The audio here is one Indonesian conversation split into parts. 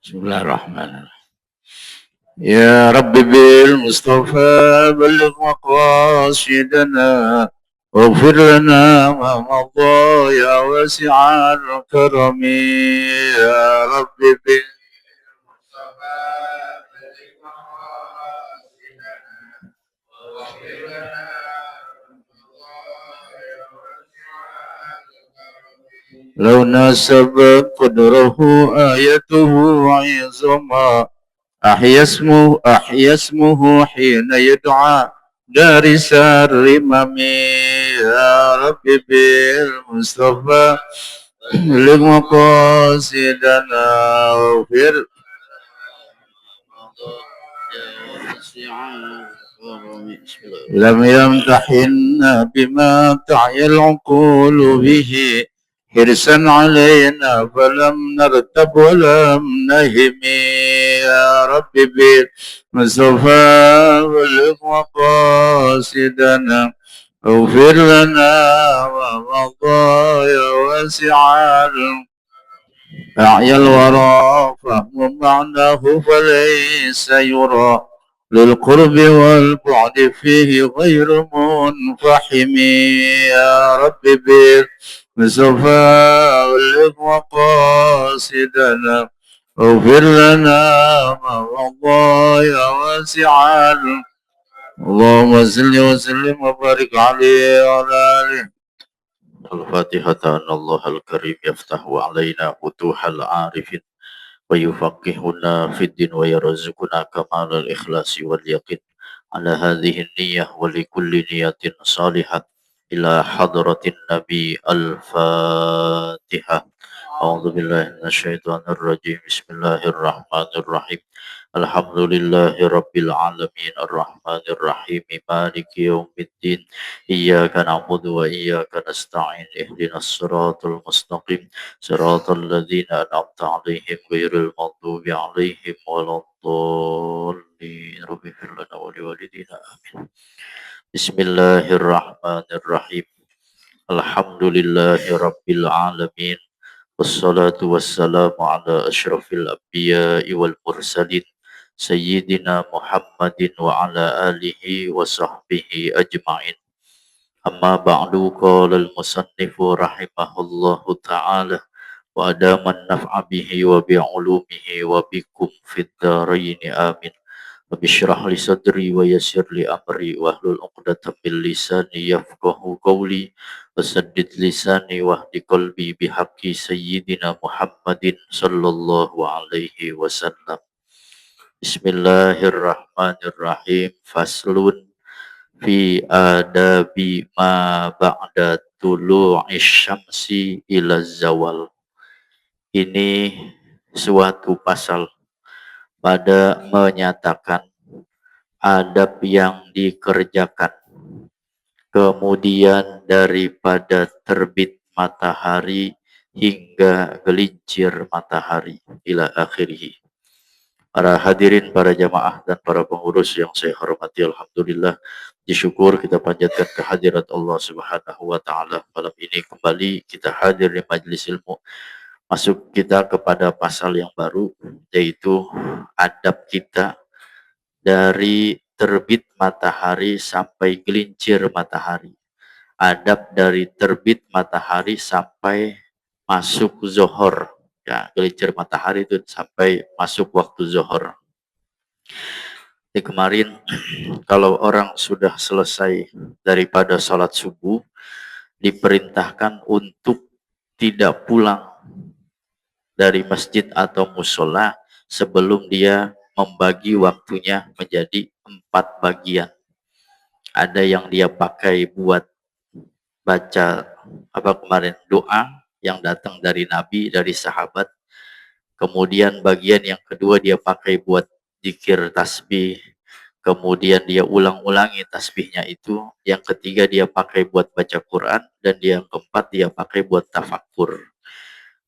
Bismillahirrahmanirrahim. Ya Rabbi bil Mustafa balligh maqasidana واغفر لنا ما مضى يا واسع الكرم يا رب بالمصطفى بلغ مقاصدنا واغفر لنا ما مضى يا واسع الكرم لو ناسب قدره آيته عظما أحيا اسمه حين يدعى دارس الرمم يا رب بالمصطفى لمقاصدنا واغفر لم يمتحنا بما تعي العقول به حرصا علينا فلم نرتب ولم نهم يا رب بالمصطفى بلغ مقاصدنا اغفر لنا ومضى يا واسع أعيا الورى فهم معناه فليس يرى للقرب والبعد فيه غير منفحم يا رب بالمصطفى بلغ مقاصدنا اغفر لنا ما مضى يا واسع اللهم صل وسلم وبارك عليه وعلى آله. الفاتحة أن الله الكريم يفتح علينا فتوح العارفين ويفقهنا في الدين ويرزقنا كمال الإخلاص واليقين على هذه النية ولكل نية صالحة إلى حضرة النبي الفاتحة. أعوذ بالله من الشيطان الرجيم. بسم الله الرحمن الرحيم. الحمد لله رب العالمين الرحمن الرحيم مالك يوم الدين إياك نعبد وإياك نستعين اهدنا الصراط المستقيم صراط الذين أنعمت عليهم غير المغضوب عليهم ولا الضالين رب اغفر لنا ولوالدينا آمين. بسم الله الرحمن الرحيم. الحمد لله رب العالمين والصلاة والسلام على أشرف الأنبياء والمرسلين سيدنا محمد وعلى آله وصحبه أجمعين. أما بعد قال المصنف رحمه الله تعالى وأدام النفع به وبعلومه وبكم في الدارين آمين. رب اشرح لي صدري ويسر لي أمري واحلل عقدة من لساني يفقهوا قولي وسدد لساني واهد قلبي بحق سيدنا محمد صلى الله عليه وسلم. بسم الله الرحمن الرحيم. فصل في آداب ما بعد طلوع الشمس إلى الزوال. Ini suatu pasal pada menyatakan adab yang dikerjakan kemudian daripada terbit matahari hingga gelincir matahari ila akhirih. Para hadirin, para jamaah dan para pengurus yang saya hormati, alhamdulillah, disyukur kita panjatkan kehadirat Allah Subhanahu wa taala. Malam ini kembali kita hadir di majelis ilmu. Masuk kita kepada pasal yang baru, yaitu adab kita dari terbit matahari sampai gelincir matahari. Adab dari terbit matahari sampai masuk zuhur. Ya, gelincir matahari itu sampai masuk waktu zuhur. Jadi kemarin kalau orang sudah selesai daripada sholat subuh, diperintahkan untuk tidak pulang dari masjid atau musola sebelum dia membagi waktunya menjadi 4 bagian. Ada yang dia pakai buat baca doa yang datang dari Nabi, dari sahabat. Kemudian bagian yang kedua dia pakai buat zikir tasbih. Kemudian dia ulang-ulangi tasbihnya itu. Yang ketiga dia pakai buat baca Quran. Dan yang keempat dia pakai buat tafakkur.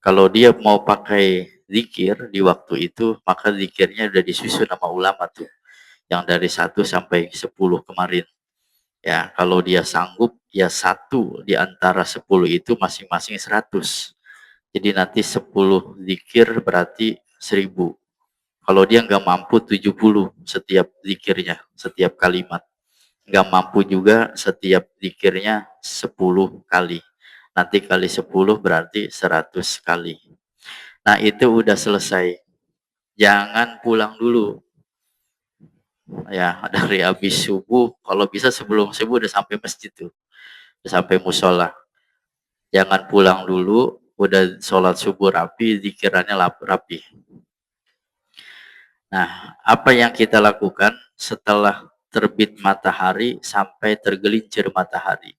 Kalau dia mau pakai zikir di waktu itu, maka zikirnya udah disusun sama ulama tuh. Yang dari 1 sampai 10 kemarin. Ya, kalau dia sanggup, ya 1 di antara 10 itu masing-masing 100. Jadi nanti 10 zikir berarti 1000. Kalau dia nggak mampu 70 setiap zikirnya, setiap kalimat. Nggak mampu juga setiap zikirnya 10 kali. Nanti kali 10 berarti 100 kali. Nah itu udah selesai. Jangan pulang dulu. Ya dari habis subuh, kalau bisa sebelum subuh udah sampai masjid tuh. Udah sampai musola. Jangan pulang dulu, udah sholat subuh rapi, zikirannya rapi. Nah, apa yang kita lakukan setelah terbit matahari sampai tergelincir matahari?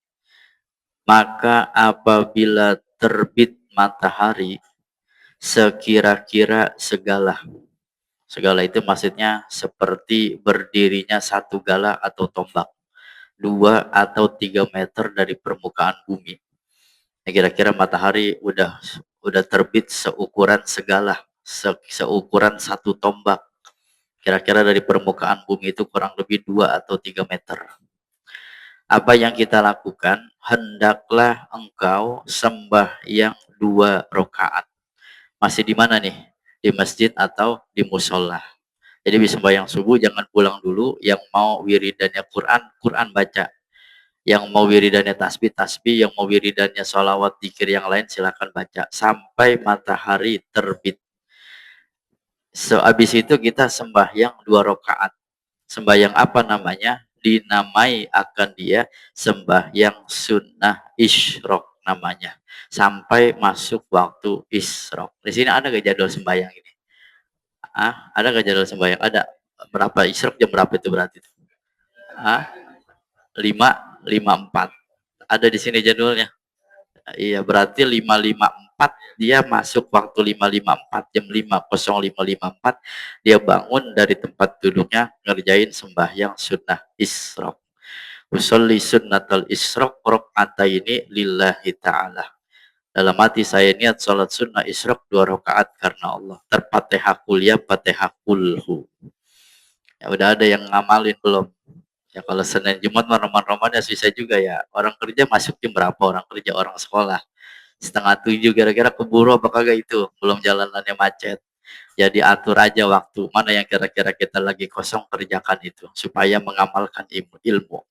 Maka apabila terbit matahari, sekira-kira segala itu maksudnya seperti berdirinya satu gala atau tombak, 2 atau 3 meter dari permukaan bumi. Kira-kira matahari udah terbit seukuran seukuran satu tombak. Kira-kira dari permukaan bumi itu kurang lebih 2 atau 3 meter. Apa yang kita lakukan? Hendaklah engkau sembahyang 2 rakaat. Masih di mana nih? Di masjid atau di musola. Jadi bisa sembahyang subuh jangan pulang dulu. Yang mau wiridannya Quran, Quran baca. Yang mau wiridannya tasbih, tasbih. Yang mau wiridannya sholawat, dzikir yang lain silakan baca. Sampai matahari terbit. Habis itu kita sembahyang 2 rakaat. Sembahyang apa namanya? Dinamai akan dia sembahyang sunnah isyrok namanya. Sampai masuk waktu isyrok. Di sini ada gak jadwal sembahyang ini? Ada gak jadwal sembahyang? Ada. Berapa isyrok jam berapa itu berarti? 5.54. Ada di sini jadwalnya. Iya, berarti 5.54 dia masuk waktu 5.54 jam 5.05.54 dia bangun dari tempat duduknya ngerjain sembahyang sunnah isyraq. Usolli sunnatal isyraq rakaataini lillahi ta'ala. Dalam hati saya niat salat sunnah isyraq 2 rakaat karena Allah. Terfatihah kuliah, fatihah kulhu. Ya udah ada yang ngamalin belum? Ya kalau Senin Jumat roman-roman ya susah juga ya. Orang kerja masuk jam berapa? Orang kerja, orang sekolah 6:30 kira-kira keburu apa kagak itu, belum jalanannya macet. Jadi atur aja waktu mana yang kira-kira kita lagi kosong, kerjakan itu supaya mengamalkan ilmu.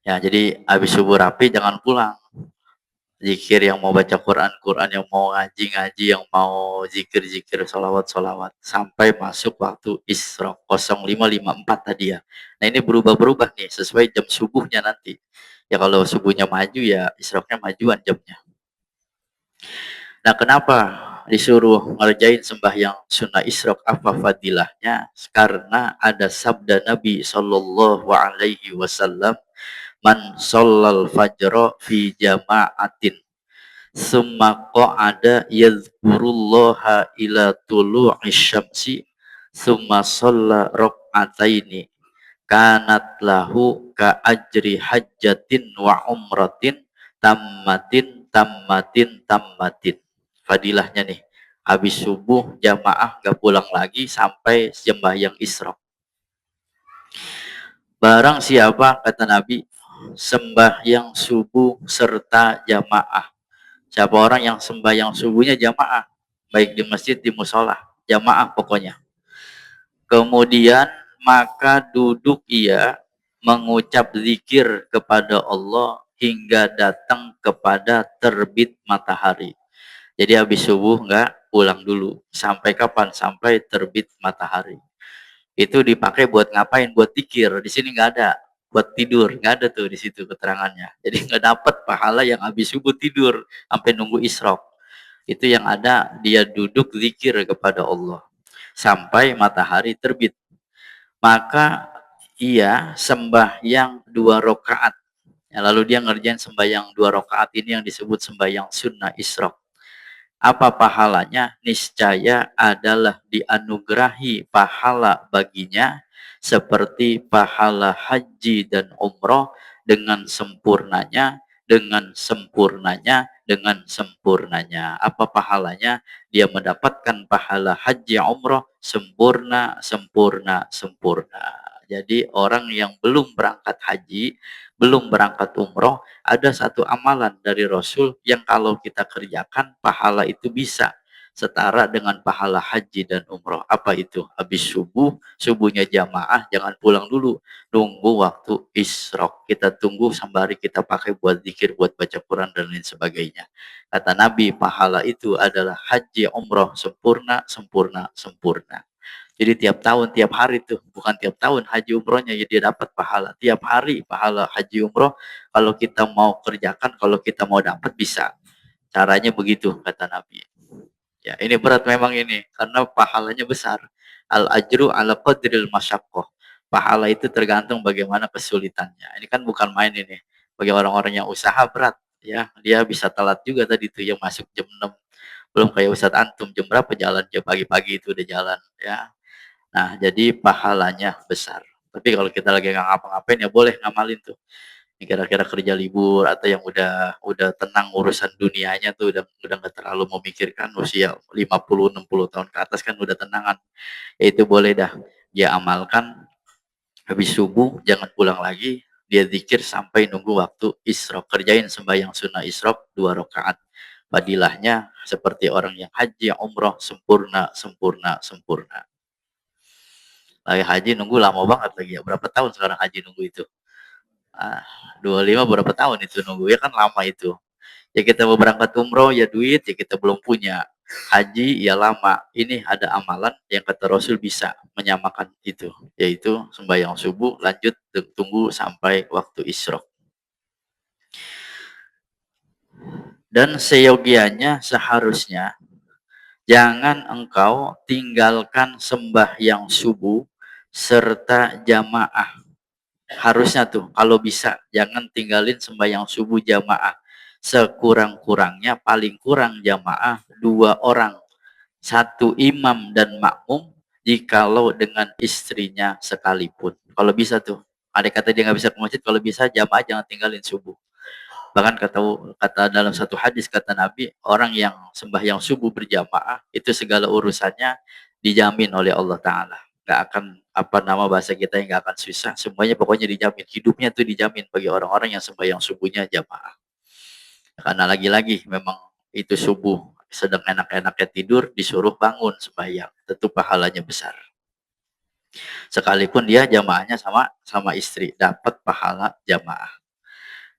Ya jadi habis subuh rapi jangan pulang. Zikir yang mau baca Quran, Quran yang mau ngaji, yang mau zikir-zikir, solawat sampai masuk waktu Isra 05.54 tadi ya. Nah ini berubah-berubah nih sesuai jam subuhnya nanti. Ya kalau subuhnya maju ya Isra-nya majuan jamnya. Nah, kenapa disuruh ngerjain sembahyang sunnah isyraq apa fadilahnya? Karena ada sabda Nabi Shallallahu alaihi wasallam, "Man shallal fajra fi jama'atin summa qa'ada yadhkurullaha ila tulu'isy syamsi summa shalla rak'ataini kanat lahu ka ajri hajjatin wa umratin tammatin." Fadilahnya nih, habis subuh jamaah gak pulang lagi sampai sembahyang isyraq. Barang siapa, kata Nabi, sembahyang subuh serta jamaah. Siapa orang yang sembahyang subuhnya jamaah, baik di masjid, di musola, jamaah pokoknya. Kemudian maka duduk ia mengucap zikir kepada Allah hingga datang kepada terbit matahari. Jadi habis subuh nggak pulang dulu. Sampai kapan? Sampai terbit matahari. Itu dipakai buat ngapain? Buat zikir. Di sini nggak ada. Buat tidur. Nggak ada tuh di situ keterangannya. Jadi nggak dapat pahala yang habis subuh tidur sampai nunggu isyraq. Itu yang ada dia duduk zikir kepada Allah sampai matahari terbit. Maka ia sembahyang 2 rakaat. Ya, lalu dia ngerjain sembahyang 2 rakaat ini yang disebut sembahyang sunnah isyraq. Apa pahalanya? Niscaya adalah dianugerahi pahala baginya seperti pahala haji dan umroh dengan sempurnanya, dengan sempurnanya, dengan sempurnanya. Apa pahalanya? Dia mendapatkan pahala haji umroh sempurna, sempurna, sempurna. Jadi orang yang belum berangkat haji, belum berangkat umroh, ada satu amalan dari Rasul yang kalau kita kerjakan pahala itu bisa setara dengan pahala haji dan umroh. Apa itu? Habis subuh, subuhnya jamaah, jangan pulang dulu. Nunggu waktu isyraq. Kita tunggu sembari kita pakai buat zikir, buat baca Quran, dan lain sebagainya. Kata Nabi, pahala itu adalah haji umroh sempurna, sempurna, sempurna. Jadi tiap tahun, tiap hari tuh, bukan tiap tahun haji umrohnya ya dia dapat pahala. Tiap hari pahala haji umroh kalau kita mau kerjakan, kalau kita mau dapat bisa. Caranya begitu kata Nabi. Ya, ini berat memang ini karena pahalanya besar. Al ajru ala qadril masyaqqah. Pahala itu tergantung bagaimana kesulitannya. Ini kan bukan main ini. Bagi orang-orang yang usaha berat ya, dia bisa telat juga tadi tuh yang masuk jam 6. Belum kayak Ustadz Antum jam berapa jalan, jam pagi-pagi itu udah jalan ya. Nah, jadi pahalanya besar. Tapi kalau kita lagi nggak ngapa-ngapain ya boleh ngamalin tuh. Kira-kira kerja libur atau yang udah tenang urusan dunianya tuh udah nggak terlalu memikirkan usia 50 60 tahun ke atas kan udah tenangan. Ya itu boleh dah dia amalkan habis subuh jangan pulang lagi, dia zikir sampai nunggu waktu isyraq. Kerjain sembahyang sunnah isyraq 2 rakaat. Fadilahnya seperti orang yang haji, umroh sempurna, sempurna, sempurna. Lagi haji nunggu lama banget lagi ya. Berapa tahun sekarang haji nunggu itu? Ah, 25 berapa tahun itu nunggu ya kan lama itu. Ya kita mau berangkat umroh ya duit ya kita belum punya. Haji ya lama. Ini ada amalan yang kata Rasul bisa menyamakan itu, yaitu sembahyang subuh lanjut tunggu sampai waktu isyraq. Dan seyogianya seharusnya jangan engkau tinggalkan sembahyang subuh serta jamaah. Harusnya tuh kalau bisa jangan tinggalin sembahyang subuh jamaah. Sekurang-kurangnya paling kurang jamaah 2 orang, satu imam dan makmum jikalau dengan istrinya sekalipun. Kalau bisa tuh, ada kata dia nggak bisa ke masjid, kalau bisa jamaah jangan tinggalin subuh. Bahkan kata dalam satu hadis kata Nabi, orang yang sembahyang subuh berjamaah itu segala urusannya dijamin oleh Allah Ta'ala. Nggak akan apa nama bahasa kita yang nggak akan susah, semuanya pokoknya dijamin. Hidupnya tuh dijamin bagi orang-orang yang sembahyang subuhnya jamaah. Karena lagi-lagi memang itu subuh sedang enak-enaknya tidur disuruh bangun sembahyang, tentu pahalanya besar. Sekalipun dia jamaahnya sama istri, dapat pahala jamaah.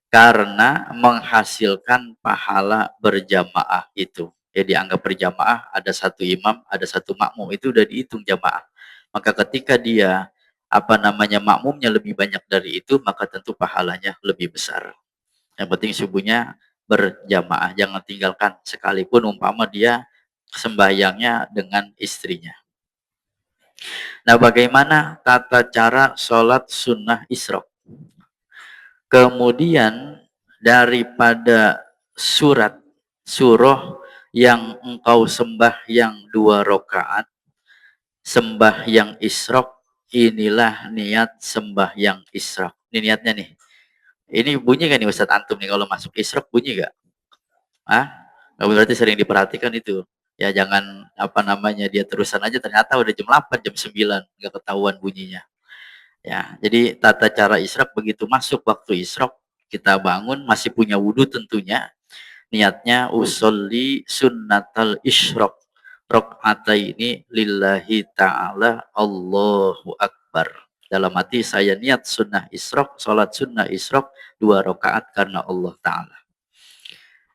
Karena menghasilkan pahala berjamaah itu. Ya dianggap berjamaah, ada satu imam, ada satu makmum, itu udah dihitung jamaah. Maka ketika dia makmumnya lebih banyak dari itu, maka tentu pahalanya lebih besar. Yang penting subuhnya berjamaah, jangan tinggalkan sekalipun umpama dia sembahyangnya dengan istrinya. Nah, bagaimana tata cara sholat sunnah isyraq? Kemudian daripada surah yang engkau sembah yang 2 rakaat, sembah yang isyraq, inilah niat sembah yang isyraq. Ini niatnya nih. Ini bunyi kan nih Ustadz Antum nih kalau masuk isyraq bunyi gak? Ah, berarti sering diperhatikan itu. Ya jangan dia terusan aja ternyata udah jam 8, jam 9 nggak ketahuan bunyinya. Ya, jadi tata cara isyraq begitu masuk waktu isyraq kita bangun masih punya wudhu tentunya. Niatnya usolli sunnatal isyraq ini lillahi ta'ala Allahu Akbar. Dalam hati saya niat sunnah isyraq, salat sunnah isyraq 2 rakaat karena Allah Ta'ala.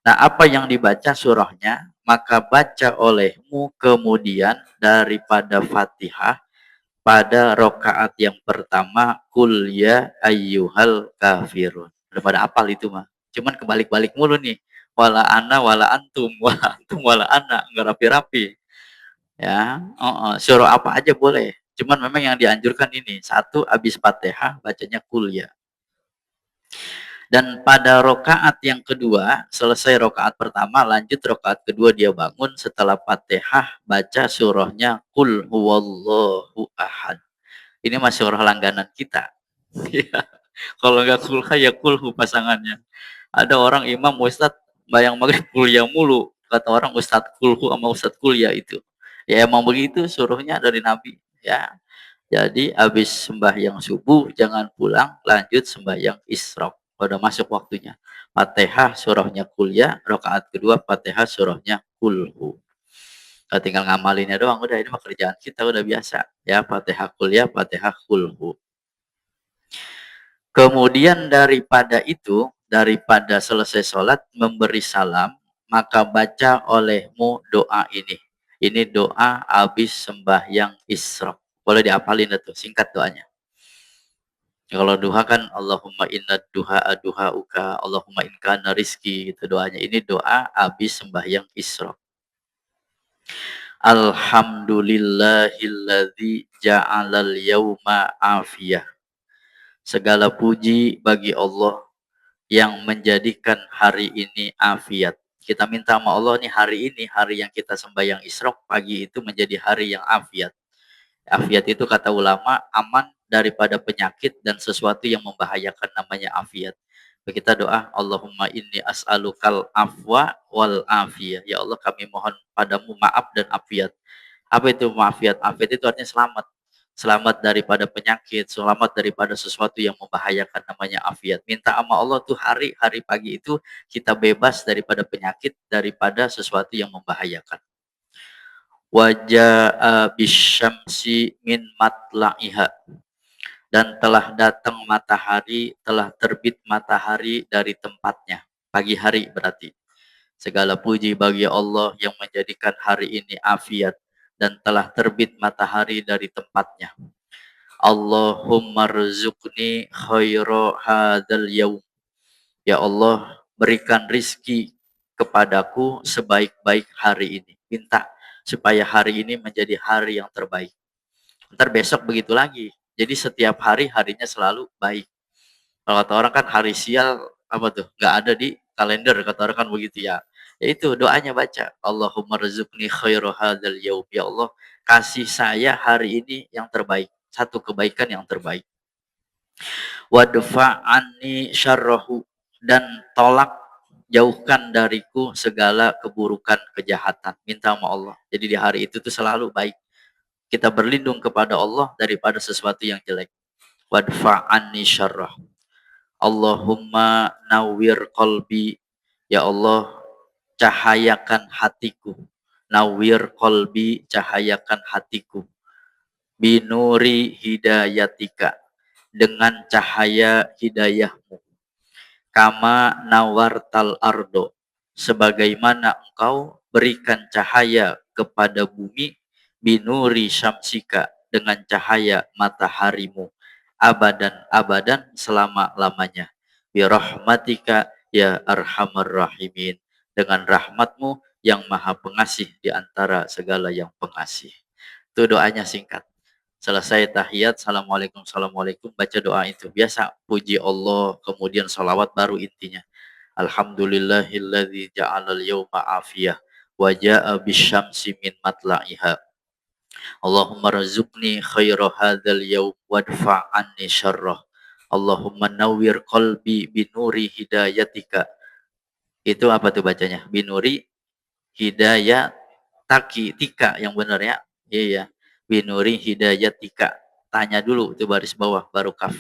Nah, apa yang dibaca surahnya, maka baca olehmu kemudian daripada Fatihah pada rakaat yang pertama kul ya ayyuhal kafirun. Udah pada apal itu mah. Cuman kebalik-balik mulu nih. Wala ana wala antum, wala antum wala ana, enggak rapi-rapi. Ya, surah apa aja boleh. Cuman memang yang dianjurkan ini, satu habis Fatihah bacanya kul ya. Dan pada rokaat yang kedua, selesai rokaat pertama, lanjut rokaat kedua dia bangun setelah Fatihah baca surahnya Qul huwallahu ahad. Ini masih surah langganan kita. Kalau nggak kulha ya kulhu pasangannya. Ada orang imam ustadz bayang maghrib kuliah mulu. Kata orang ustadz kulhu sama ustadz kuliah itu. Ya emang begitu suruhnya dari Nabi. Ya, jadi habis sembahyang subuh jangan pulang, lanjut sembahyang isyraq. Udah masuk waktunya. Fatihah surahnya kuliah, rakaat kedua Fatihah surahnya kulhu. Tinggal ngamalinnya doang, udah ini mah kerjaan kita udah biasa. Ya Fatihah kuliah, Fatihah kulhu. Kemudian daripada itu, daripada selesai sholat memberi salam, maka baca olehmu doa ini. Ini doa habis sembahyang Isra. Boleh diapalin itu, singkat doanya. Kalau duha kan Allahumma inna duha uka, Allahumma inkana rizki, gitu doanya. Ini doa habis sembahyang Isra. Alhamdulillahilladzi ja'alal yawma afiyah. Segala puji bagi Allah yang menjadikan hari ini afiat. Kita minta sama Allah nih hari ini, hari yang kita sembahyang Isra pagi itu menjadi hari yang afiat. Afiat itu kata ulama aman daripada penyakit dan sesuatu yang membahayakan, namanya afiat. Kita doa, Allahumma inni as'alukal afwa wal afiyah. Ya Allah, kami mohon padamu maaf dan afiat. Apa itu afiat? Afiat itu artinya selamat. Selamat daripada penyakit, selamat daripada sesuatu yang membahayakan, namanya afiat. Minta sama Allah tuh hari pagi itu kita bebas daripada penyakit, daripada sesuatu yang membahayakan. Wajah bisyamsi min matla'iha, dan telah datang matahari, telah terbit matahari dari tempatnya. Pagi hari berarti. Segala puji bagi Allah yang menjadikan hari ini afiat dan telah terbit matahari dari tempatnya. Allahumma rzuqni khairu hadzal yaum. Ya Allah, berikan rizki kepadaku sebaik-baik hari ini. Minta supaya hari ini menjadi hari yang terbaik. Ntar besok begitu lagi. Jadi setiap hari harinya selalu baik. Kalau kata orang kan hari sial apa tuh? Nggak ada di kalender, kata orang kan begitu ya. Ya itu doanya baca. Allahumma rzuqni khairu hadzal yaum. Ya Allah, kasih saya hari ini yang terbaik. Satu kebaikan yang terbaik. Wadfa anni syarrahu, dan tolak jauhkan dariku segala keburukan kejahatan. Minta sama Allah. Jadi di hari itu tuh selalu baik. Kita berlindung kepada Allah daripada sesuatu yang jelek. Wadfa anni syarrah. Allahumma nawwir qalbi. Ya Allah, cahayakan hatiku. Nawwir qalbi, cahayakan hatiku. Binuri hidayatika, dengan cahaya hidayahmu. Kama nawartal ardo, sebagaimana engkau berikan cahaya kepada bumi. Binuri syamsika, dengan cahaya mataharimu. Abadan abadan, selama-lamanya. Birahmatika ya arhamar rahimin, dengan rahmatmu yang maha pengasih di antara segala yang pengasih. Itu doanya singkat. Selesai tahiyat, assalamualaikum, baca doa itu. Biasa, puji Allah, kemudian salawat, baru intinya. Alhamdulillahilladzi ja'alal yawma afiyah, wa ja'a bisyamsi min matla'iha. Allahumma razuqni khaira hadzal yawm wadfa' anni syarrah. Allahumma nawwir qalbi binuri hidayatika. Itu apa tuh bacanya? Binuri hidayat tika yang benar ya. Iya. Binuri hidayatika. Tanya dulu itu baris bawah baru kaf.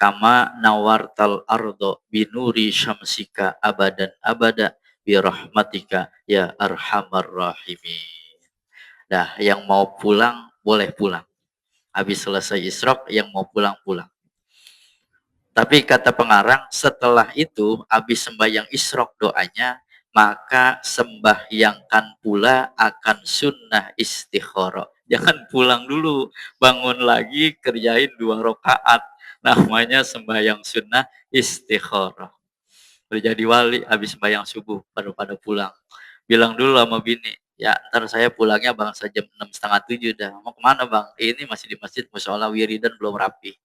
Kama nawartal ardo binuri syamsika abadan abada birahmatika ya arhamar rahimin. Nah, yang mau pulang boleh pulang. Habis selesai Isra, yang mau pulang. Tapi kata pengarang, setelah itu habis sembahyang Isra doanya, maka sembahyangkan pula akan sunnah istikharah. Jangan pulang dulu, bangun lagi kerjain 2 rakaat. Namanya sembahyang sunnah istikharah. Udah jadi wali habis sembahyang subuh pada pulang. Bilang dulu sama bini, ya ntar saya pulangnya bangsa jam 6:30 dah. Mau kemana bang? Ini masih di masjid musola wiridan belum rapi.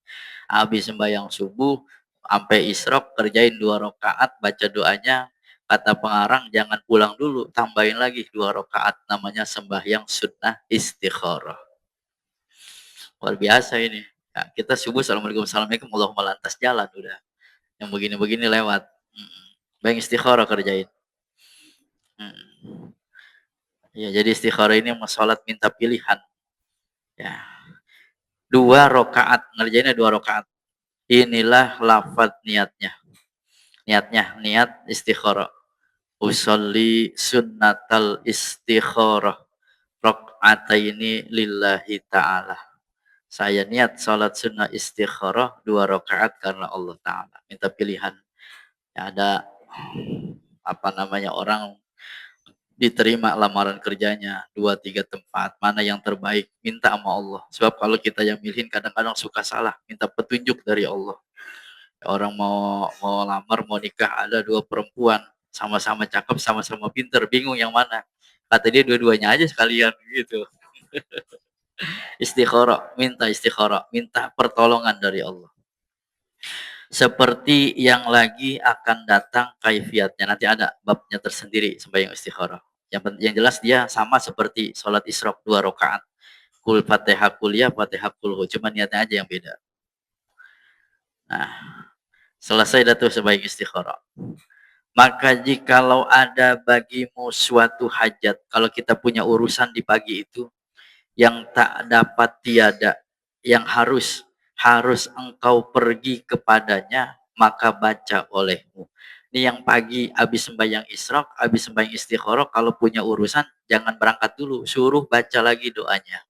Habis sembahyang subuh sampai isrok kerjain 2 rakaat, baca doanya. Kata pengarang jangan pulang dulu, tambahin lagi 2 rakaat, namanya sembahyang sunnah istikharah. Luar biasa ini. Ya, kita subuh assalamualaikum Allahumma lantas jalan udah. Yang begini-begini lewat. Baik istikharah kerjain. Ya, jadi istikharah ini sholat minta pilihan. Ya. 2 rakaat, ngerjainnya 2 rakaat. Inilah lafaz niatnya. Niat istikharah. Usolli sunnatal istikharah. rakaataini lillahi ta'ala. Saya niat salat sunnah istikharah 2 rakaat karena Allah Ta'ala. Minta pilihan. Ya, ada apa namanya orang diterima lamaran kerjanya 2, 3 tempat, mana yang terbaik, minta sama Allah. Sebab kalau kita yang milihin kadang-kadang suka salah, minta petunjuk dari Allah. Orang mau mau lamar, mau nikah, ada 2 perempuan, sama-sama cakep, sama-sama pinter, bingung yang mana. Kata dia dua-duanya aja sekalian gitu. Istikharah, minta pertolongan dari Allah. Seperti yang lagi akan datang kaifiatnya. Nanti ada babnya tersendiri sembahyang istikharah. Yang jelas dia sama seperti sholat isyraq 2 rakaat. Kul Fatihah kuliah, Fatihah kulhu. Cuma niatnya aja yang beda. Nah, selesai dah tuh sembahyang istikharah. Maka jikalau ada bagimu suatu hajat, kalau kita punya urusan di pagi itu, yang tak dapat tiada, yang harus engkau pergi kepadanya, maka baca olehmu. Ini yang pagi habis sembahyang isyraq, habis sembahyang istikharah, kalau punya urusan jangan berangkat dulu, suruh baca lagi doanya.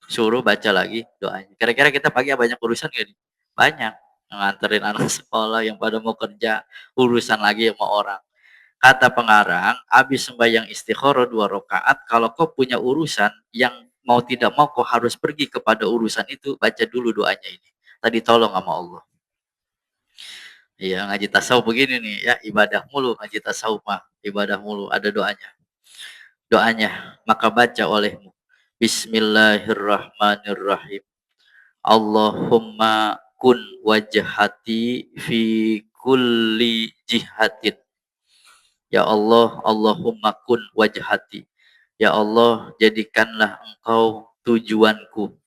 Suruh baca lagi doanya. Kira-kira kita pagi banyak urusan gak nih? Banyak. Nganterin anak sekolah, yang pada mau kerja, urusan lagi sama orang. Kata pengarang, habis sembahyang istikharah 2 rakaat, kalau kau punya urusan yang mau tidak mau kau harus pergi kepada urusan itu, baca dulu doanya ini. Tadi tolong sama Allah. Iya, ngaji tasawuf begini nih ya, ibadah mulu, ngaji tasawuf mah, ibadah mulu, ada doanya. Doanya, maka baca olehmu. Bismillahirrahmanirrahim. Allahumma kun wajhati fi kulli jihatin. Ya Allah, Allahumma kun wajhati. Ya Allah, jadikanlah engkau tujuanku.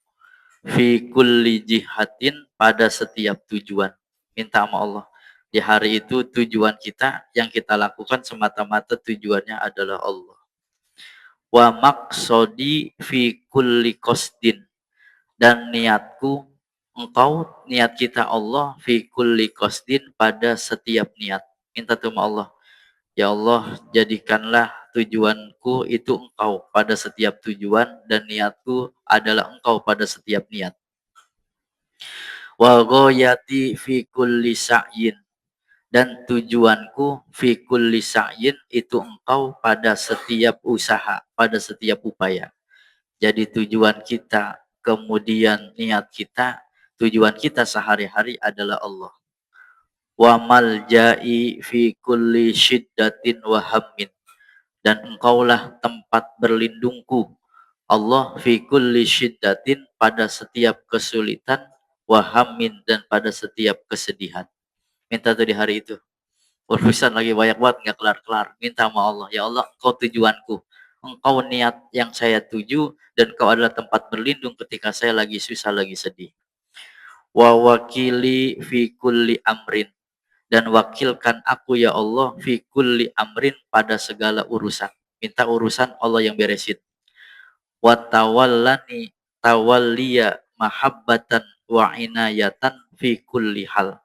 Fi kulli jihatin, pada setiap tujuan. Minta sama Allah. Di hari itu tujuan kita, yang kita lakukan semata-mata tujuannya adalah Allah. Wa maqsodi fi kulli qasdin. Dan niatku, engkau, niat kita Allah, fi kulli qasdin, pada setiap niat. Minta sama Allah. Ya Allah, jadikanlah tujuanku itu engkau pada setiap tujuan, dan niatku adalah engkau pada setiap niat. Wa ghayati fi kulli sa'yin, dan tujuanku fi kulli sa'yin itu engkau pada setiap usaha, pada setiap upaya. Jadi tujuan kita, kemudian niat kita, tujuan kita sehari-hari adalah Allah. Wa malja'i fi kulli syiddatin wa hammin, dan engkaulah tempat berlindungku Allah fi kulli syiddatin, pada setiap kesulitan, wa hammin, dan pada setiap kesedihan. Minta tuh di hari itu. Urusan lagi banyak banget nggak kelar-kelar. Minta sama Allah, ya Allah, engkau tujuanku. Engkau niat yang saya tuju, dan kau adalah tempat berlindung ketika saya lagi susah, lagi sedih. Wa wakili fi kulli amrin, dan wakilkan aku ya Allah fi kulli amrin, pada segala urusan. Minta urusan Allah yang beresin. Wa tawallani tawalliya mahabbatan wa inayatan fi kulli hal,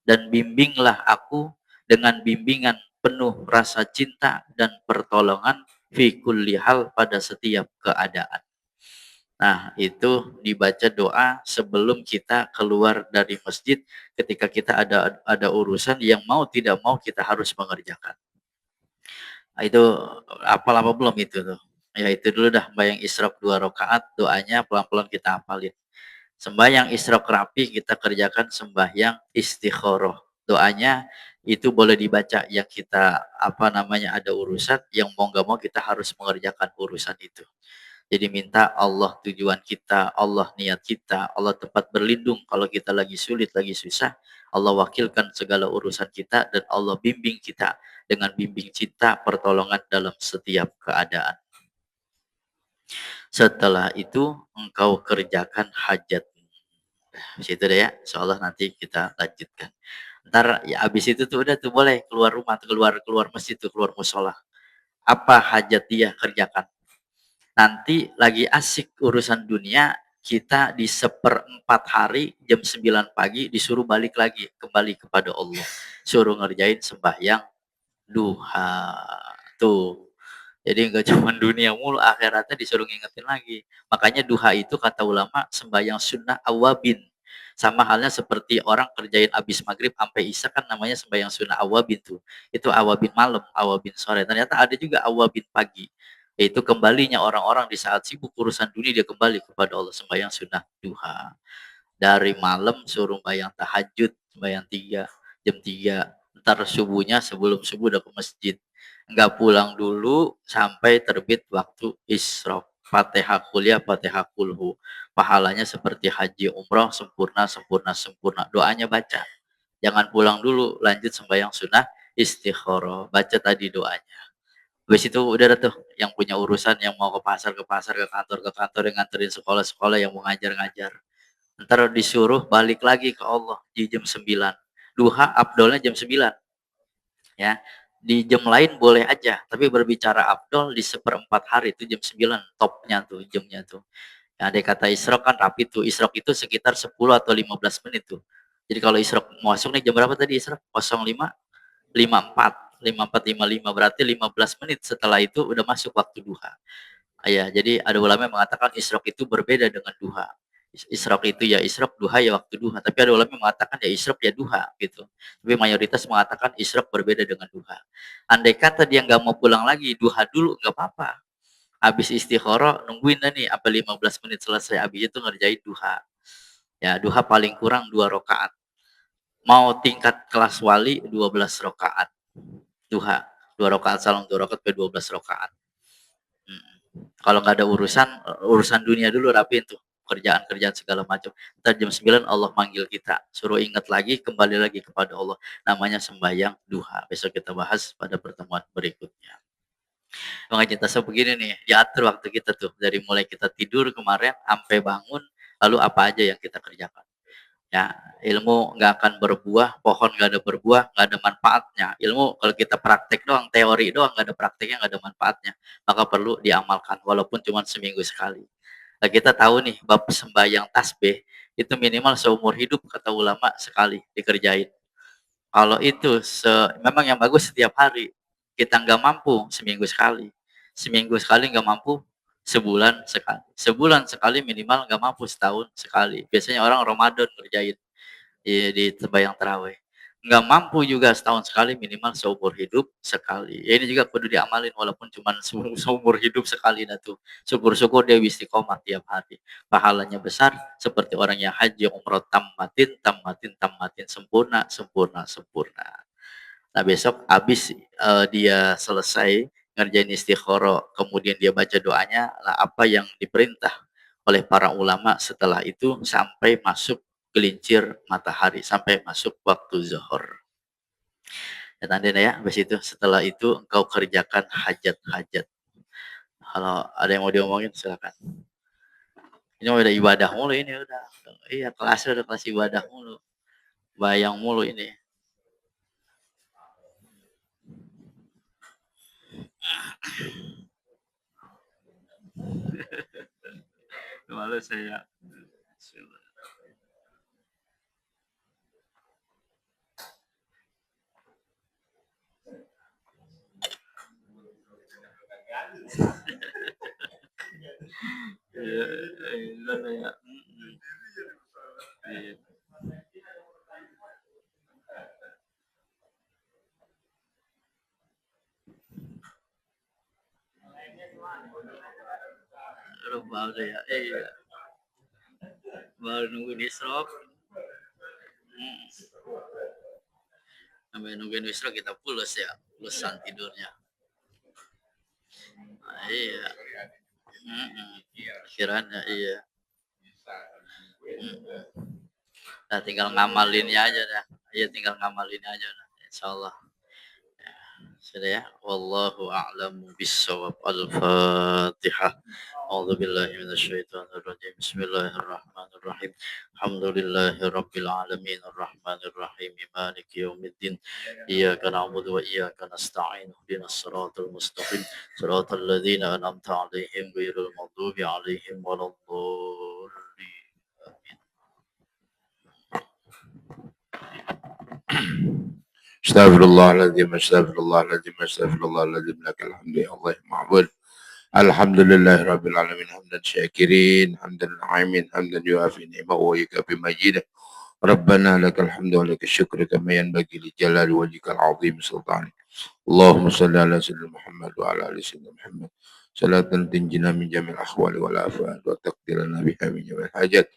dan bimbinglah aku dengan bimbingan penuh rasa cinta dan pertolongan fi kulli hal, pada setiap keadaan. Nah, itu dibaca doa sebelum kita keluar dari masjid, ketika kita ada urusan yang mau tidak mau kita harus mengerjakan. Nah, itu apa belum itu tuh? Ya itu dulu dah, sembahyang isyraq 2 rakaat, doanya pelan-pelan kita hafalin. Sembahyang isyraq rapi kita kerjakan sembahyang istikharah. Doanya itu boleh dibaca yang kita ada urusan, yang mau nggak mau kita harus mengerjakan urusan itu. Jadi minta Allah tujuan kita, Allah niat kita, Allah tempat berlindung kalau kita lagi sulit, lagi susah. Allah wakilkan segala urusan kita, dan Allah bimbing kita dengan bimbing cinta, pertolongan dalam setiap keadaan. Setelah itu engkau kerjakan hajatmu. Situ deh ya, insyaallah nanti kita lanjutkan. Ntar ya abis itu tuh udah tuh boleh keluar rumah, keluar masjid tuh, keluar musola. Apa hajat dia kerjakan. Nanti lagi asik urusan dunia, kita di 1/4 hari jam 9 pagi disuruh balik lagi, kembali kepada Allah. Suruh ngerjain sembahyang duha. Tuh. Jadi nggak cuma dunia mulu, akhiratnya disuruh ngingetin lagi. Makanya duha itu kata ulama sembahyang sunnah awabin. Sama halnya seperti orang kerjain abis maghrib sampai isya kan namanya sembahyang sunnah awabin tuh. Itu awabin malam, awabin sore. Ternyata ada juga awabin pagi. Yaitu kembalinya orang-orang di saat sibuk urusan dunia dia kembali kepada Allah sembahyang sunnah duha. Dari malam suruh bayang tahajud, bayang 3 jam 3, ntar subuhnya sebelum subuh udah ke masjid, nggak pulang dulu sampai terbit waktu isyraq. Fatihah kuliah, Fatihah kulhu, pahalanya seperti haji umroh, sempurna sempurna sempurna. Doanya baca, jangan pulang dulu, lanjut sembahyang sunnah istikharah, baca tadi doanya. Habis itu udah tuh yang punya urusan, yang mau ke pasar, ke kantor, yang nganterin sekolah-sekolah, yang mau ngajar-ngajar. Ntar disuruh balik lagi ke Allah di jam 9. Duha afdolnya jam 9. Ya. Di jam lain boleh aja, tapi berbicara afdol di seperempat hari itu jam 9 topnya tuh jamnya tuh. Ya, ada kata isrok kan rapi tuh. Isrok itu sekitar 10 atau 15 menit tuh. Jadi kalau isrok masuk nih jam berapa tadi isrok? 05 54 54 55 berarti 15 menit setelah itu udah masuk waktu duha. Ya, jadi ada ulama yang mengatakan isrok itu berbeda dengan duha. Isrok itu ya isrok, duha ya waktu duha. Tapi ada ulama yang mengatakan ya isrok ya duha gitu. Tapi mayoritas mengatakan isrok berbeda dengan duha. Andai kata dia nggak mau pulang lagi, duha dulu nggak apa-apa. Habis istikharah nungguin nih apa 15 menit selesai. Habis itu ngerjain duha. Ya, duha paling kurang 2 rakaat. Mau tingkat kelas wali 12 rakaat. Duha. 2 rakaat salam, 2 rakaat ke 12 rakaat. Kalau nggak ada urusan, urusan dunia dulu rapiin tuh, kerjaan-kerjaan segala macam. Ntar jam 9 Allah manggil kita, suruh ingat lagi, kembali lagi kepada Allah. Namanya sembahyang duha. Besok kita bahas pada pertemuan berikutnya. Makanya cinta begini nih, diatur waktu kita tuh. Dari mulai kita tidur kemarin, sampai bangun, lalu apa aja yang kita kerjakan. Ya, ilmu nggak akan berbuah, pohon nggak ada berbuah, nggak ada manfaatnya. Ilmu kalau kita praktek doang, teori doang, nggak ada prakteknya, nggak ada manfaatnya. Maka perlu diamalkan, walaupun cuma seminggu sekali. Nah, kita tahu nih, bab sembahyang tasbih, itu minimal seumur hidup, kata ulama, sekali dikerjain. Kalau itu, memang yang bagus setiap hari. Kita nggak mampu, seminggu sekali. Seminggu sekali nggak mampu, sebulan sekali. Sebulan sekali minimal nggak mampu, setahun sekali. Biasanya orang Ramadan ngerjain di sembahyang tarawih. Nggak mampu juga setahun sekali, minimal seumur hidup sekali. Ya, ini juga kudu diamalin walaupun cuma seumur hidup sekali. Nah tuh, syukur-syukur dia istiqomah tiap hari. Pahalanya besar seperti orang yang haji umroh tamatin, tamatin, tamatin, sempurna, sempurna, sempurna. Nah besok habis dia selesai ngerjain istikharah, kemudian dia baca doanya, lah apa yang diperintah oleh para ulama setelah itu sampai masuk gelincir matahari, sampai masuk waktu zuhur. Ya tanda ya, habis itu setelah itu engkau kerjakan hajat-hajat. Kalau ada yang mau diomongin silakan. Ini udah ibadah mulu ini udah. Iya, kelasnya udah kelas ibadah mulu. Bayang mulu ini. Malu saya. Iya, gimana ya? Iya. Aduh, maaf deh ya. Iya. Baru nungguin isrok. Sampai nungguin isrok kita pulas ya. Pulusan tidurnya. Nah, iya. Kiranya iya. Nah, tinggal ngamalinnya aja dah. Iya, tinggal ngamalinnya aja dah. Insyaallah. Sudah ya. Wallahu a'lamu bissawab. Al-Fatihah. A'udzu billahi minasyaitonir rajim. Bismillahirrahmanirrahim. Alhamdulillahi rabbil alamin arrahmanir rahim maliki yaumiddin. Iyyaka na'budu wa iyyaka nasta'in. Ihdinas siratal mustaqim. Siratal ladzina an'amta 'alaihim ghairil maghdubi 'alaihim waladdallin. Amin. Astaghfirullahaladzim, astaghfirullahaladzim, astaghfirullahaladzim. Lakal hamdu ya Allah ya ma'bud. Alhamdulillahi rabbil alamin. Hamdan syakirin, hamdan na'imin, hamdan yuafi ni'mahu wa yukafi majidah. Rabbana lakal hamdu wa lakal syukru kama yanbaghi li jalali wajhikal azim sultani. Allahumma salli ala sayyidina Muhammad wa ala ali sayyidina Muhammad. Salatan tinjina min jamil akhwali wal afat wa taqdirana biha min jamil hajat.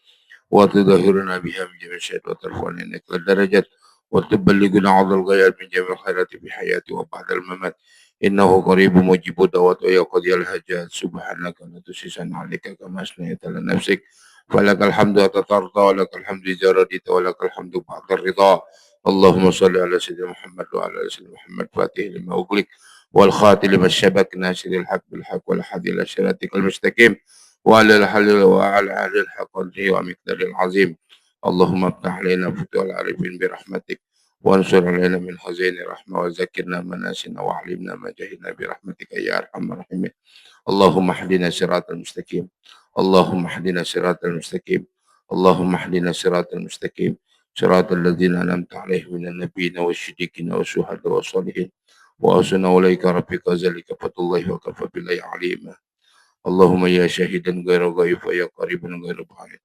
وتظهرنا بها من جميع الشهوات وترفعنا إنك الدرجات وتبلغنا عظى الغايات من جميع الخيرات في حياتي وبعد الممات إنه قريب مجيب الدعوات ويقضي الحاجات سبحانك لا تحصي عليك كما أثنيت على نفسك فلك الحمد وتترضى ولك الحمد إذا رضيت ولك الحمد بعد الرضا اللهم صل على سيدنا محمد وعلى آل سيدنا محمد فاتح لما أغلق والخاتم لما سبق ناصر الحق بالحق والهادي إلى صراطك المستقيم وعلى الحل وعلى أهل الحق ومقدار العظيم اللهم افتح علينا فتوح العارفين برحمتك وانصر علينا من خزين الرحمة وذكرنا مناسنا وعلمنا ما جهلنا برحمتك يا أرحم الراحمين اللهم اهدنا صراط المستقيم اللهم اهدنا صراط المستقيم اللهم اهدنا صراط المستقيم صراط الذين أنعمت عليهم من النبيين والصديقين والشهداء والصالحين وحسن أولئك رفيق ذلك فضل الله وكفى بالله عليما اللهم يا شاهدا غير غائب ويا قريبا غير بعيد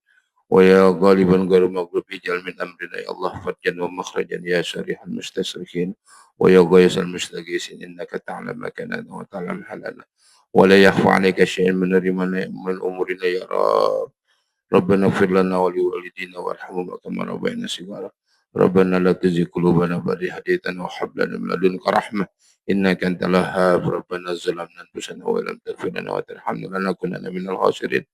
ويا غالبا غير مغلوب اجعل من امرنا يا الله فرجا ومخرجا يا شريح المستشرقين ويا غيث المستغيثين انك تعلم مكاننا وتعلم حالنا ولا يخفى عليك شيء من امورنا يا رب ربنا اغفر لنا ولوالدينا وارحمهما كما ربينا صغارا ربنا لا تزغ قلوبنا بعد إذ هديتنا وهب لنا من لدنك رحمة إنك أنت الوهاب ربنا ظلمنا أنفسنا وإن لم تغفر لنا وترحمنا لنكونن من الخاسرين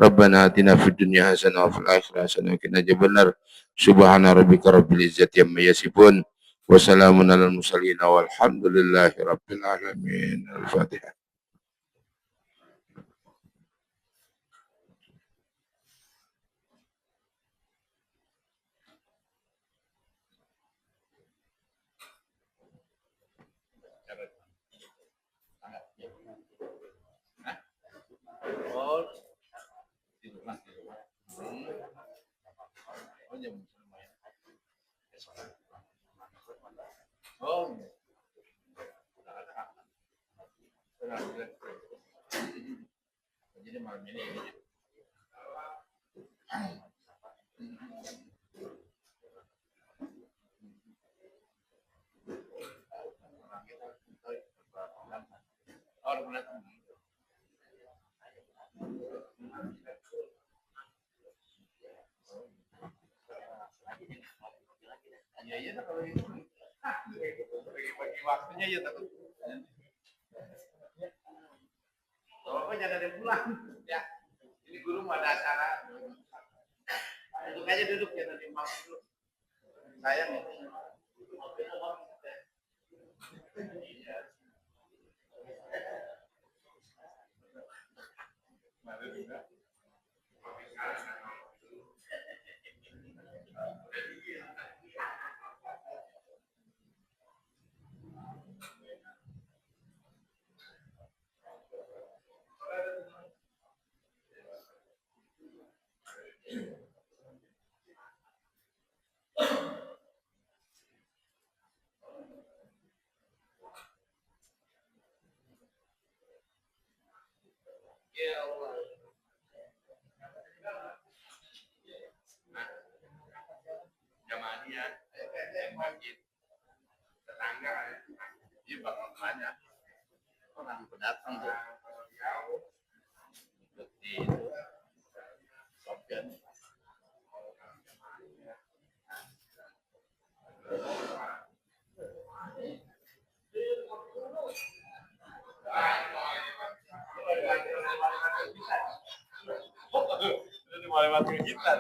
ربنا آتنا في الدنيا حسنة وفي الآخرة حسنة وقنا عذاب النار سبحان ربك رب العزة عما يصفون وسلام على المرسلين والحمد لله رب العالمين الفاتحة. Jadi malam ini iya kalau itu bagi waktunya ya takut. Oh, jangan ada pulang ya. Ini guru mau ada acara. Duduk aja duduk ya tadi mau duduk. Sayang ya. Ya Allah. Jamaahnya yang masjid tetangga dia bakal banyak orang pendatang tuh di Sofyan. Mulai waktu kita.